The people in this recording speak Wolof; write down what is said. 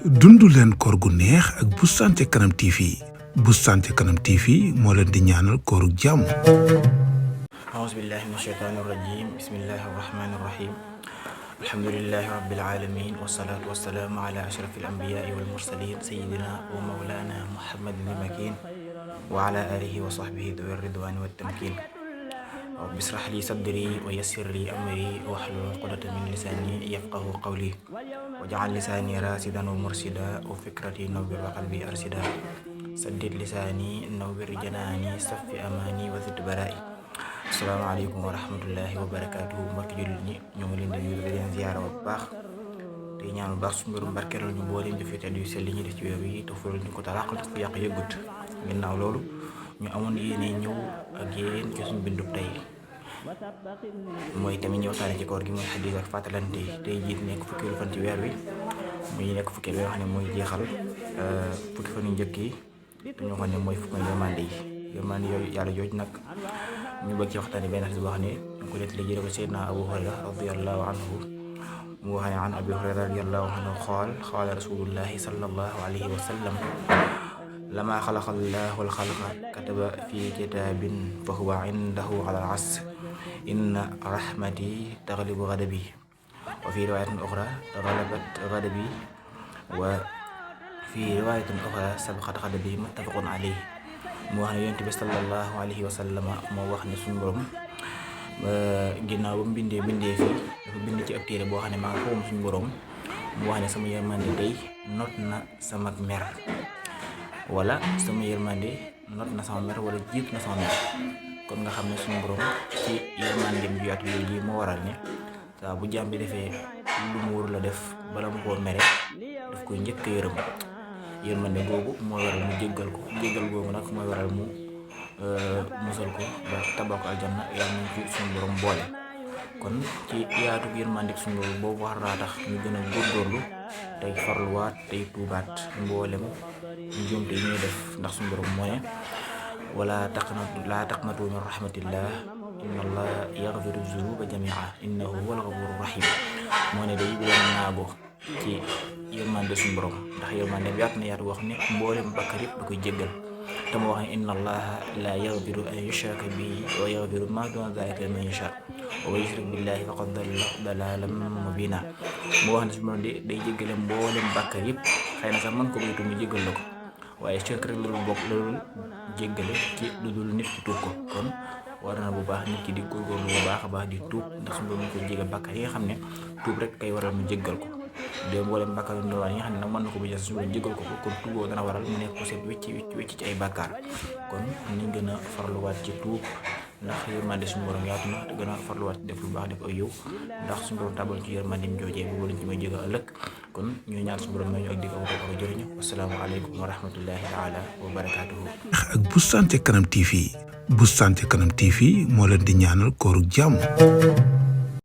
dundu leen koor gu neex ak Boustan ca Kanam TV. Boustan ca Kanam TV moo leen di ñaanal kooru jàmm. أعوذ بالله من الشيطان الرجيم بسم الله الرحمن الرحيم الحمد لله رب العالمين والصلاة والسلام على أشرف الأنبياء والمرسلين سيدنا ومولانا محمد المكين وعلى آله وصحبه ذوي الرضوان والتمكين رب اشرح لي صدري ويسر لي أمري واحلل عقدة من لساني يفقه قولي واجعل لساني راشدا ومرشدا وفكرتي نور وقلبي أرشدا سدد لساني نور جناني صف أماني وزد برائي asalaamaaleykum wa rahmatullahi wa barakaatuhu mbokki jullit ñi ñoo ngi leen di nuyu di leen ziyaara bu baax te ñaan bu baax suñu mbirum barkeelal ñu mbooleem jëfe tedd yu sell li ñuy def ci weer yi te fulal ñu ko talaqal fu yàq yëggut ginnaaw loolu ñu amoon yéene ñëw ak yéen ci suñu bindub tey mooy tamit ñu waxtaane ci koor gi mooy xadiis ak fàttalante yi tey jiit nekk fukkeelu fan ci weer wi muy nekk fukkeel yoo xam ne mooy jeexal fukki fan yu njëkk yi te ñoo xam ne mooy fukki yërmande yi yërmande yooyu yàlla jooju nag ñu bëgg ci waxtaane benn xadis boo xam ne ñu ko nettali jële ko Seydina Abu Hurayra radiyallahu anhu mu wax ne an Abi Hurayra radiyallahu anhu qaala rasulullahi sallallahu alayhi wa sallam lama xalaqa allahu alxalqa kataba fi kitabin fa huwa indahu ala al-ars inna rahmati taglibu ghadabi wa fi riwayatin uxra ghalabat ghadabi wa fi riwayatin uxra sabaqat ghadabi muttafaqun alayhi mu wax ne yonent bi sallallahu alayhi wa sallam moo wax ne suñu borom ginnaaw ba mu bindee fi dafa bind ci ab téere boo xam ne maa nga xawam suñu borom mu wax ne sama yërmande day not na sama mer wala sama yërmande not na sama mer wala jiit na sama mer kon nga xam ne suñu borom ci yërmandeem ju yaatu yooyu moo waral ne saa bu jaam bi defee lu mu warul a def bala mu koo mere daf koy njëkk a yërëm yërmande googu mooy waral mu jéggal googu nag mooy waral mu musal ko ba tabal ko aljanna yàlla nañ ci suñu borom boole kon ci yaatu yërmande suñu borom boobu war naa tax ñu gën a góorgóorlu tey farluwaat tey tuubaat mboolem njuumte yi ñuy def ndax suñu borom moo ne laa taqnatu min rahmatillah inna allaha yaghfiru zunuba jamia innahu huwal ghafurur rahim moo ne day bu leen naago ci yërmande suñu borom ndax yërmande yaatu na yaatu wax ne mboolem bakkar yëpp da koy jéggal te mu wax ne inna allaha la yaghfiru an yushraka bihi wa yaghfiru ma duna dhalika liman yasha wa man yushrik billahi faqad dalla dalalan mubina mu wax ne suñu borom day jéggale mboolem bakkar yëpp xëy na sax mën ko baytu mu jéggal la ko waaye shirk rek la bokk loolu jéggale ci lu dul nit ki tuub ko kon war na bu baax nit ki di góorgóorlu bu baax a baax di tuub ndax suñu borom ko jéggal bakkar yi nga xam ne tuub rek kay waral mu jéggal ko de mboolem bàkkaar yu ndaw yi nga xam ne nag mën na ko bu jël suñu borom jégal ko kon tuuboo dana waral mu nekk ko seet wecc ci ay bàkkaar kon niñ gën a farluwaat ci tuub ndax yërmande suñu borom yaatu na te gën a farluwaat ci def lu baax def ay yow ndax suñu borom tàbbal ci yërmandeem joojee bu lañ ci may jégal ëllëg kon ñu ñaan suñu borom ñu ak di ko ko jëriñu assalaamu aleykum wa rahmatullahi taala wa barakaatuhu ak Boustan ca Kanam TV. Boustan ca Kanam TV moo leen di ñaanal kooru jàmm.